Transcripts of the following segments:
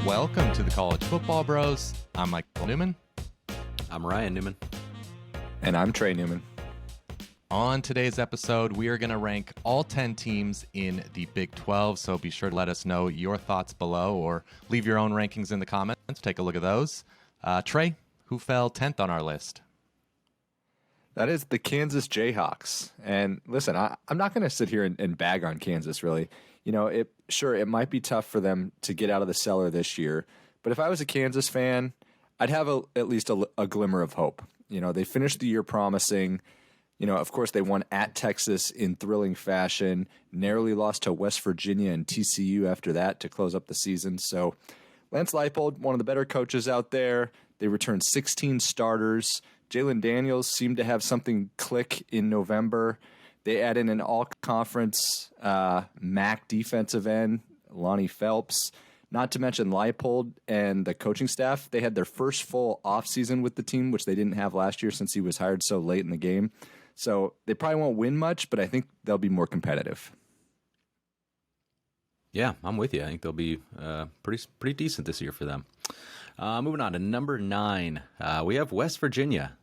Welcome to the College Football Bros. I'm Michael Newman. I'm Ryan Newman. And I'm Trey Newman. On today's episode, we are going to rank all 10 teams in the Big 12, so be sure to let us know your thoughts below or leave your own rankings in the comments. Take a look at those. Trey, who fell 10th on our list? That is the Kansas Jayhawks. And listen, I'm not going to sit here and bag on Kansas, really. You know, it might be tough for them to get out of the cellar this year. But if I was a Kansas fan, I'd have at least a glimmer of hope. You know, they finished the year promising. You know, of course, they won at Texas in thrilling fashion, narrowly lost to West Virginia and TCU after that to close up the season. So Lance Leipold, one of the better coaches out there. They returned 16 starters. Jalen Daniels seemed to have something click in November. They add in an all-conference MAC defensive end, Lonnie Phelps. Not to mention Leipold and the coaching staff. They had their first full offseason with the team, which they didn't have last year since he was hired so late in the game. So they probably won't win much, but I think they'll be more competitive. Yeah, I'm with you. I think they'll be pretty decent this year for them. Moving on to number 9, we have West Virginia.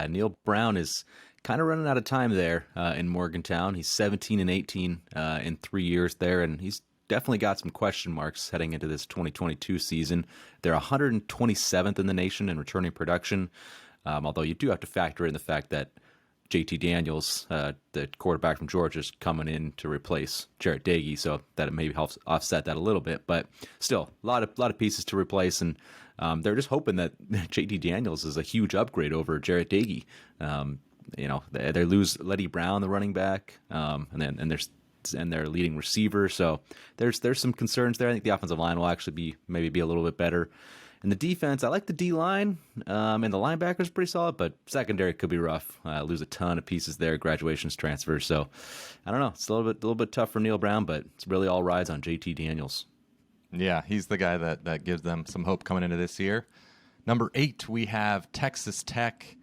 Neil Brown is kind of running out of time there in Morgantown. He's 17-18 in 3 years there, and he's definitely got some question marks heading into this 2022 season. They're 127th in the nation in returning production, although you do have to factor in the fact that JT Daniels, the quarterback from Georgia, is coming in to replace Jarrett Doege, so that maybe helps offset that a little bit. But still, a lot of pieces to replace, and they're just hoping that JT Daniels is a huge upgrade over Jarrett Doege. You know, they lose Letty Brown, the running back, and their leading receiver. So there's some concerns there. I think the offensive line will actually be a little bit better. And the defense, I like the D-line, and the linebackers pretty solid, but secondary could be rough. Lose a ton of pieces there, graduations, transfers. So I don't know. It's a little bit tough for Neil Brown, but it's really all rides on JT Daniels. Yeah, he's the guy that gives them some hope coming into this year. Number 8, we have Texas Tech.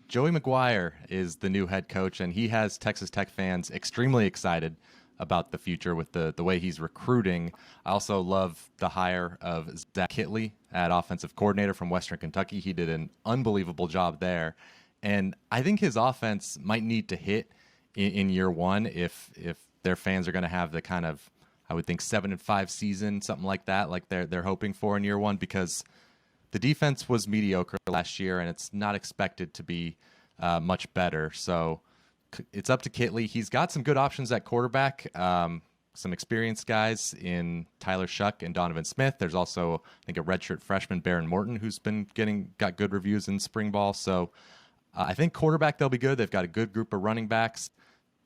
Joey McGuire is the new head coach, and he has Texas Tech fans extremely excited about the future with the way he's recruiting. I also love the hire of Zach Kittley at offensive coordinator from Western Kentucky. He did an unbelievable job there. And I think his offense might need to hit in year one if their fans are going to have the kind of, I would think, 7-5 season, something like that, like they're hoping for in year one, because the defense was mediocre last year and it's not expected to be much better. So it's up to Kittley. He's got some good options at quarterback, some experienced guys in Tyler Shuck and Donovan Smith. There's also, I think, a redshirt freshman, Baron Morton, who's got good reviews in spring ball. So I think quarterback, they'll be good. They've got a good group of running backs.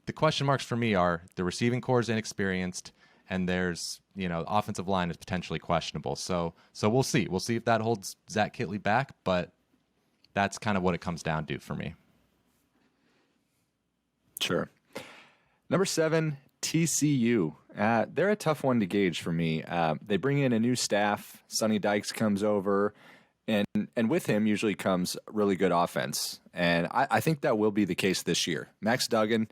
The question marks for me are the receiving core is inexperienced, and there's, the offensive line is potentially questionable. So we'll see. We'll see if that holds Zach Kittley back, but that's kind of what it comes down to for me. Sure. Number 7, TCU. They're a tough one to gauge for me. They bring in a new staff. Sonny Dykes comes over, and with him usually comes really good offense. And I think that will be the case this year. Max Duggan,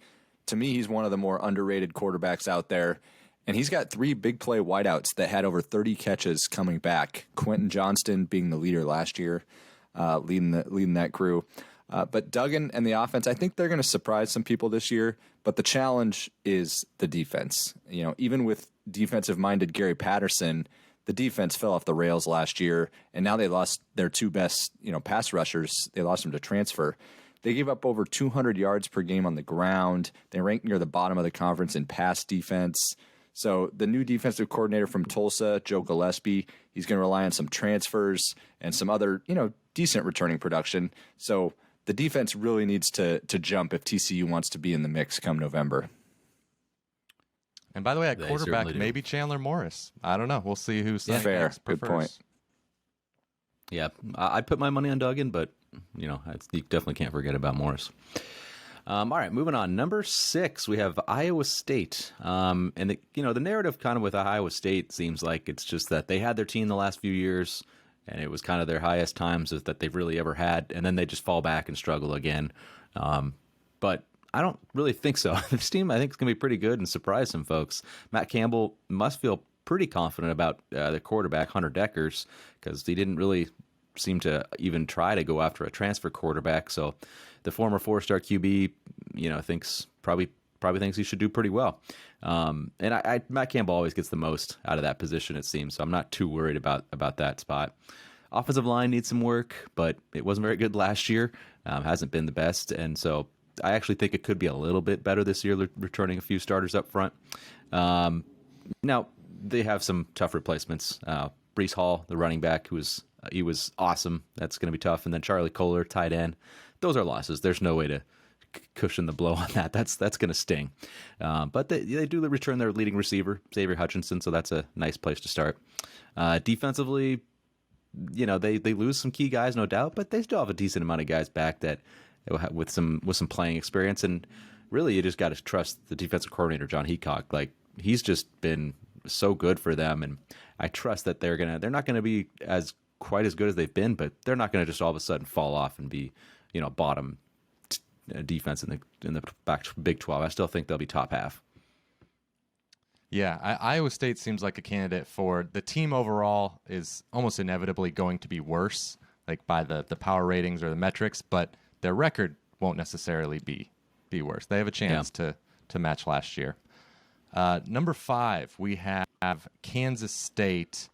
to me, he's one of the more underrated quarterbacks out there. And he's got 3 big play wideouts that had over 30 catches coming back. Quentin Johnston being the leader last year, leading that crew. But Duggan and the offense, I think they're going to surprise some people this year. But the challenge is the defense. You know, even with defensive-minded Gary Patterson, the defense fell off the rails last year, and now they lost their 2 best, pass rushers. They lost them to transfer. They gave up over 200 yards per game on the ground. They ranked near the bottom of the conference in pass defense. So the new defensive coordinator from Tulsa, Joe Gillespie, he's going to rely on some transfers and some other, decent returning production. So the defense really needs to jump if TCU wants to be in the mix come November. And by the way, at quarterback, maybe Chandler Morris. I don't know. We'll see who's fair. Good point. Yeah, I put my money on Duggan, but you definitely can't forget about Morris. All right, moving on. Number 6, we have Iowa State. And the narrative kind of with Iowa State seems like it's just that they had their team the last few years, and it was kind of their highest times that they've really ever had, and then they just fall back and struggle again. But I don't really think so. This team, I think, is going to be pretty good and surprise some folks. Matt Campbell must feel pretty confident about the quarterback, Hunter Deckers, because he didn't really seem to even try to go after a transfer quarterback. So the former 4-star QB, thinks probably thinks he should do pretty well. And Matt Campbell always gets the most out of that position, it seems. So I'm not too worried about that spot. Offensive line needs some work, but it wasn't very good last year. Hasn't been the best. And so I actually think it could be a little bit better this year, returning a few starters up front. Now, they have some tough replacements. Brees Hall, the running back, he was awesome. That's going to be tough. And then Charlie Kohler, tight end. Those are losses. There's no way to cushion the blow on that. That's going to sting. But they do return their leading receiver, Xavier Hutchinson, so that's a nice place to start. Defensively, they lose some key guys, no doubt, but they still have a decent amount of guys back that with some playing experience. And really, you just got to trust the defensive coordinator, John Heacock. Like, he's just been so good for them, and I trust that they're not gonna be quite as good as they've been, but they're not gonna just all of a sudden fall off and be bottom defense in the back Big 12. I still think they'll be top half. Yeah, Iowa State seems like a candidate for the team overall is almost inevitably going to be worse, like by the power ratings or the metrics, but their record won't necessarily be worse. They have a chance to match last year. Number 5, we have Kansas State.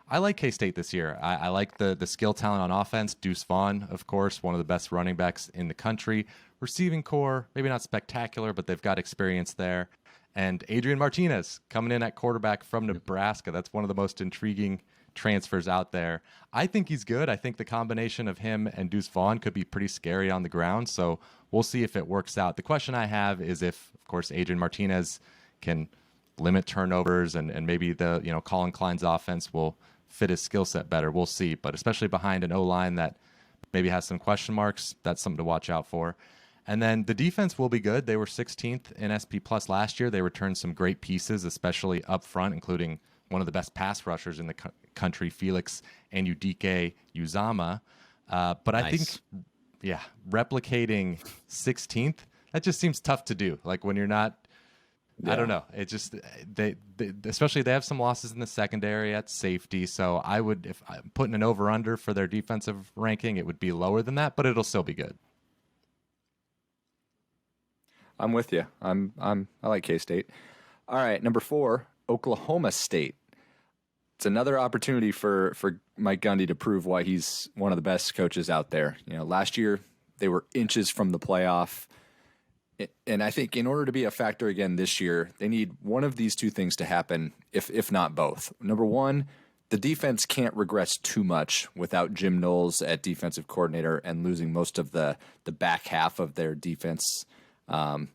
I like K-State this year. I like the skill talent on offense. Deuce Vaughn, of course, one of the best running backs in the country. Receiving core, maybe not spectacular, but they've got experience there. And Adrian Martinez coming in at quarterback from Nebraska. That's one of the most intriguing transfers out there. I think he's good. I think the combination of him and Deuce Vaughn could be pretty scary on the ground. So we'll see if it works out. The question I have is if, of course, Adrian Martinez can limit turnovers and maybe the Colin Klein's offense will fit his skill set better. We'll see. But especially behind an O-line that maybe has some question marks, that's something to watch out for. And then the defense will be good. They were 16th in SP Plus last year. They returned some great pieces, especially up front, including one of the best pass rushers in the country, Felix Anudike Uzama. But I think, replicating 16th, that just seems tough to do. Like when you're not, I don't know. It just, they especially they have some losses in the secondary at safety. So I would, if I'm putting an over-under for their defensive ranking, it would be lower than that, but it'll still be good. I'm with you. I like K-State. All right, number 4, Oklahoma State. It's another opportunity for Mike Gundy to prove why he's one of the best coaches out there. Last year they were inches from the playoff, and I think in order to be a factor again this year, they need one of these two things to happen, if not both. Number 1, the defense can't regress too much without Jim Knowles at defensive coordinator and losing most of the back half of their defense. I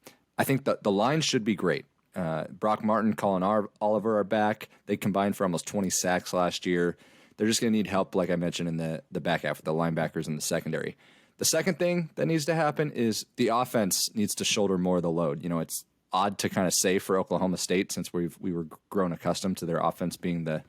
think the line should be great. Brock Martin, Colin Oliver are back. They combined for almost 20 sacks last year. They're just going to need help, like I mentioned, in the back half of the linebackers and the secondary. The second thing that needs to happen is the offense needs to shoulder more of the load. It's odd to kind of say for Oklahoma State since we were grown accustomed to their offense being the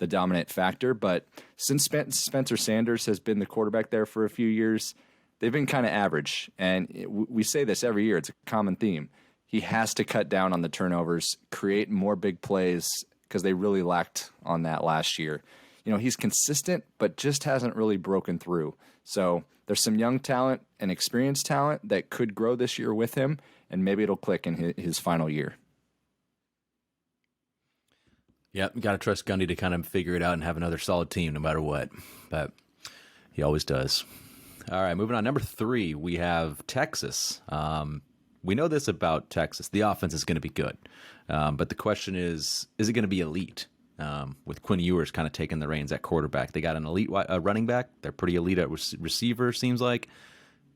dominant factor. But since Spencer Sanders has been the quarterback there for a few years, they've been kind of average, and we say this every year. It's a common theme. He has to cut down on the turnovers, create more big plays, because they really lacked on that last year. He's consistent, but just hasn't really broken through. So there's some young talent and experienced talent that could grow this year with him, and maybe it'll click in his final year. Yeah, you got to trust Gundy to kind of figure it out and have another solid team no matter what, but he always does. All right, moving on. Number 3, we have Texas. We know this about Texas. The offense is going to be good. But the question is it going to be elite? With Quinn Ewers kind of taking the reins at quarterback. They got an elite running back. They're pretty elite at receiver, seems like.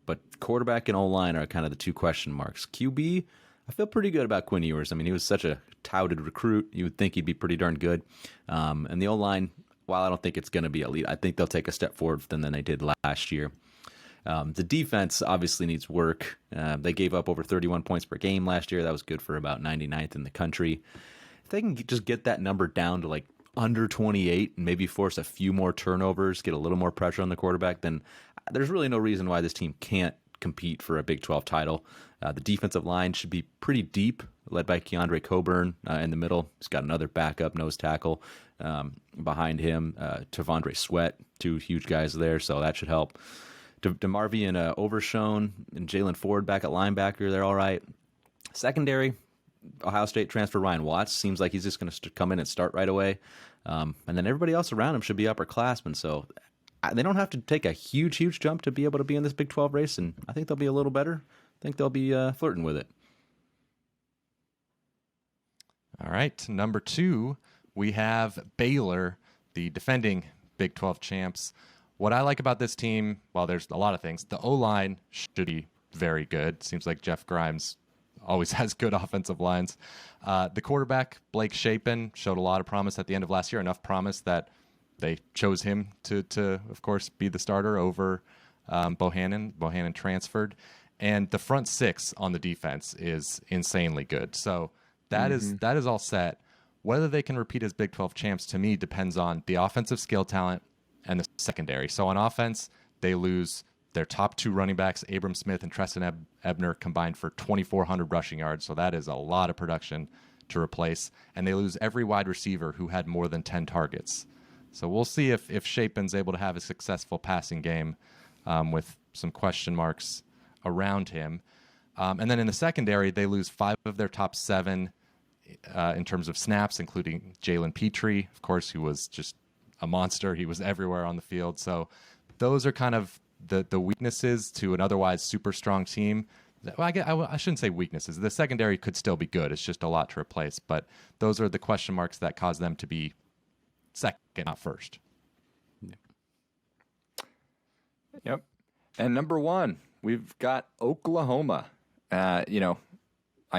But quarterback and O-line are kind of the two question marks. QB, I feel pretty good about Quinn Ewers. I mean, he was such a touted recruit. You would think he'd be pretty darn good. And the O-line, while I don't think it's going to be elite, I think they'll take a step forward than they did last year. The defense obviously needs work. They gave up over 31 points per game last year. That was good for about 99th in the country. If they can just get that number down to like under 28 and maybe force a few more turnovers, get a little more pressure on the quarterback, then there's really no reason why this team can't compete for a Big 12 title. The defensive line should be pretty deep, led by Keandre Coburn in the middle. He's got another backup nose tackle behind him, Tavondre Sweat, two huge guys there, so that should help. DeMarvion Overshone and Jalen Ford back at linebacker, they're all right. Secondary, Ohio State transfer Ryan Watts seems like he's just going to come in and start right away. And then everybody else around him should be upperclassmen, so they don't have to take a huge jump to be able to be in this Big 12 race, and I think they'll be a little better. I think they'll be flirting with it. All right, number 2, we have Baylor, the defending Big 12 champs. What I like about this team, well, there's a lot of things. The O-line should be very good. Seems like Jeff Grimes always has good offensive lines. The quarterback, Blake Shapen, showed a lot of promise at the end of last year, enough promise that they chose him to of course, be the starter over Bohannon. Bohannon transferred. And the front 6 on the defense is insanely good. So that is all set. Whether they can repeat as Big 12 champs, to me, depends on the offensive skill talent and the secondary. So on offense, they lose their top 2 running backs, Abram Smith and Treston Ebner, combined for 2,400 rushing yards. So that is a lot of production to replace. And they lose every wide receiver who had more than 10 targets. So we'll see if Shapen's able to have a successful passing game with some question marks around him. And then in the secondary, they lose 5 of their top 7 in terms of snaps, including Jalen Petrie, of course, who was just a monster. He was everywhere on the field. So those are kind of the weaknesses to an otherwise super strong team. Well, I shouldn't say weaknesses. The secondary could still be good. It's just a lot to replace. But those are the question marks that cause them to be second, not first. Yep. And number 1, we've got Oklahoma. I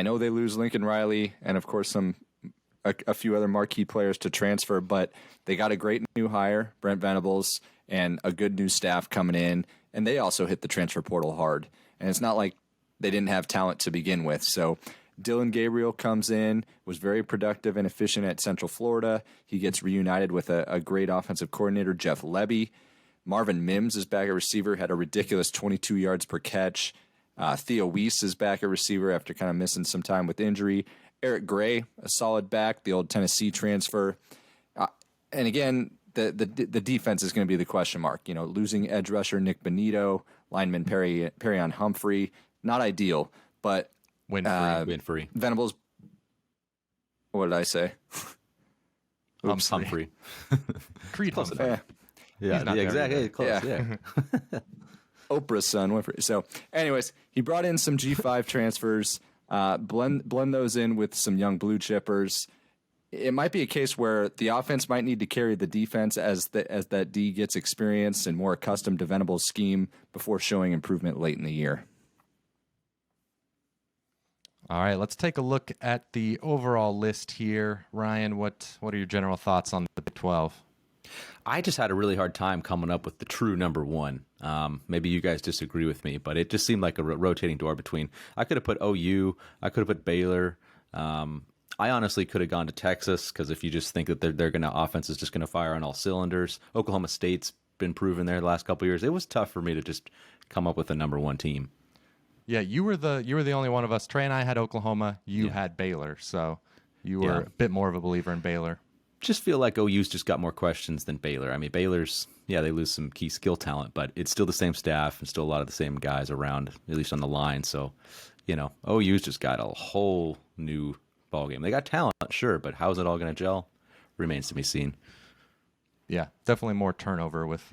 know they lose Lincoln Riley and, of course, a few other marquee players to transfer, but they got a great new hire, Brent Venables, and a good new staff coming in, and they also hit the transfer portal hard. And it's not like they didn't have talent to begin with. So Dylan Gabriel comes in, was very productive and efficient at Central Florida. He gets reunited with a great offensive coordinator, Jeff Levy. Marvin Mims is back at receiver, had a ridiculous 22 yards per catch. Theo Weiss is back at receiver after kind of missing some time with injury. Eric Gray, a solid back, the old Tennessee transfer. And again, the defense is going to be the question mark. Losing edge rusher Nick Benito, lineman Perrion Humphrey, not ideal, but Winfrey. Venables. What did I say? Humphrey. Creed Close Humphrey. Yeah, exactly. Close. Yeah. Oprah's son Winfrey. So, anyways, he brought in some G5 transfers. Blend those in with some young blue chippers. It might be a case where the offense might need to carry the defense as that D gets experience and more accustomed to Venables' scheme before showing improvement late in the year. All right, let's take a look at the overall list here. Ryan, what are your general thoughts on the Big 12? I just had a really hard time coming up with the true number 1. Maybe you guys disagree with me, but it just seemed like a rotating door between. I could have put OU. I could have put Baylor. I honestly could have gone to Texas because if you just think that they're going to offense is just going to fire on all cylinders. Oklahoma State's been proven there the last couple of years. It was tough for me to just come up with a number 1 team. Yeah, you were the only one of us. Trey and I had Oklahoma. You had Baylor, so you were a bit more of a believer in Baylor. Just feel like OU's just got more questions than Baylor. I mean, Baylor's, they lose some key skill talent, but it's still the same staff and still a lot of the same guys around, at least on the line. So, OU's just got a whole new ballgame. They got talent, sure, but how's it all going to gel? Remains to be seen. Yeah, definitely more turnover with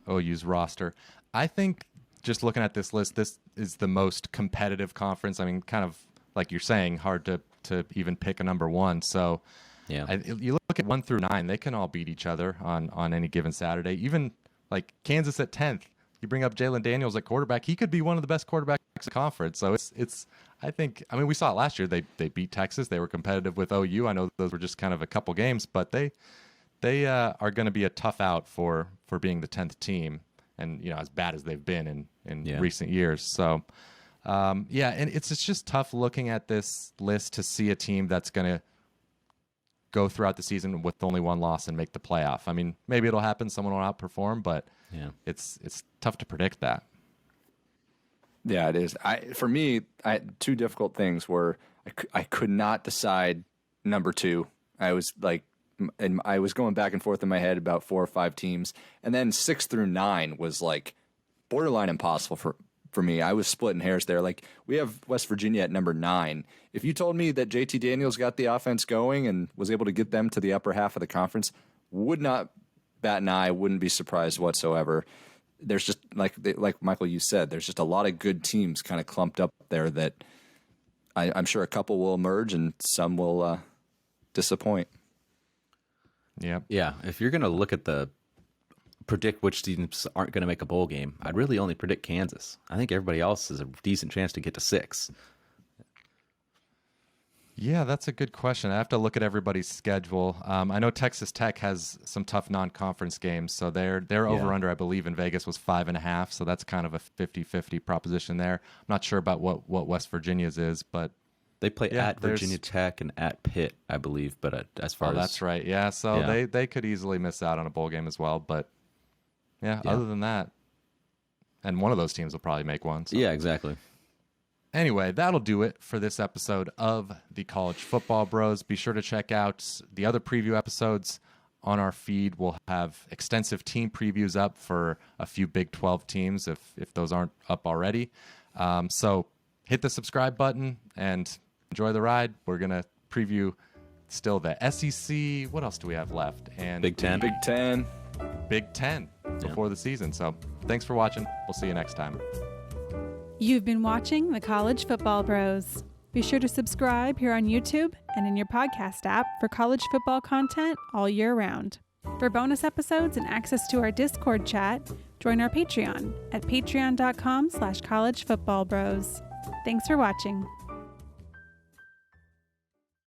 OU's roster. I think just looking at this list, this is the most competitive conference. I mean, kind of like you're saying, hard to even pick a number 1. So, you look at 1 through 9, they can all beat each other on any given Saturday. Even like Kansas at 10th, you bring up Jalen Daniels at quarterback, he could be one of the best quarterbacks in the conference. So I mean, we saw it last year. They beat Texas. They were competitive with OU. I know those were just kind of a couple games, but they are going to be a tough out for being the 10th team, and as bad as they've been in recent years. So and it's just tough looking at this list to see a team that's going to go throughout the season with only 1 loss and make the playoff. I mean, maybe it'll happen. Someone will outperform, but it's tough to predict that. Yeah, it is. For me, two difficult things were I could not decide number 2. I was like, and I was going back and forth in my head about 4 or 5 teams, and then 6 through 9 was like borderline impossible for me. I was splitting hairs there. Like, we have West Virginia at number 9. If you told me that JT Daniels got the offense going and was able to get them to the upper half of the conference, would not bat an eye, wouldn't be surprised whatsoever. There's just, like Michael, you said, there's just a lot of good teams kind of clumped up there that I'm sure a couple will emerge and some will disappoint. Yep. Yeah, if you're going to look at predict which teams aren't going to make a bowl game, I'd really only predict Kansas. I think everybody else has a decent chance to get to 6. Yeah, that's a good question. I have to look at everybody's schedule. I know Texas Tech has some tough non-conference games, so their over-under, I believe, in Vegas was 5.5, so that's kind of a 50-50 proposition there. I'm not sure about what West Virginia's is, but they play at Virginia Tech and at Pitt, I believe, but as far as... that's right, yeah, so Yeah. They could easily miss out on a bowl game as well, but other than that, and one of those teams will probably make one. So. Yeah, exactly. Anyway, that'll do it for this episode of the College Football Bros. Be sure to check out the other preview episodes on our feed. We'll have extensive team previews up for a few Big 12 teams if those aren't up already. So hit the subscribe button and enjoy the ride. We're going to preview still the SEC. What else do we have left? And Big Ten. Big Ten before the season. So thanks for watching. We'll see you next time. You've been watching the College Football Bros. Be sure to subscribe here on YouTube and in your podcast app for college football content all year round. For bonus episodes and access to our Discord chat, join our Patreon at patreon.com/collegefootballbros. Thanks for watching.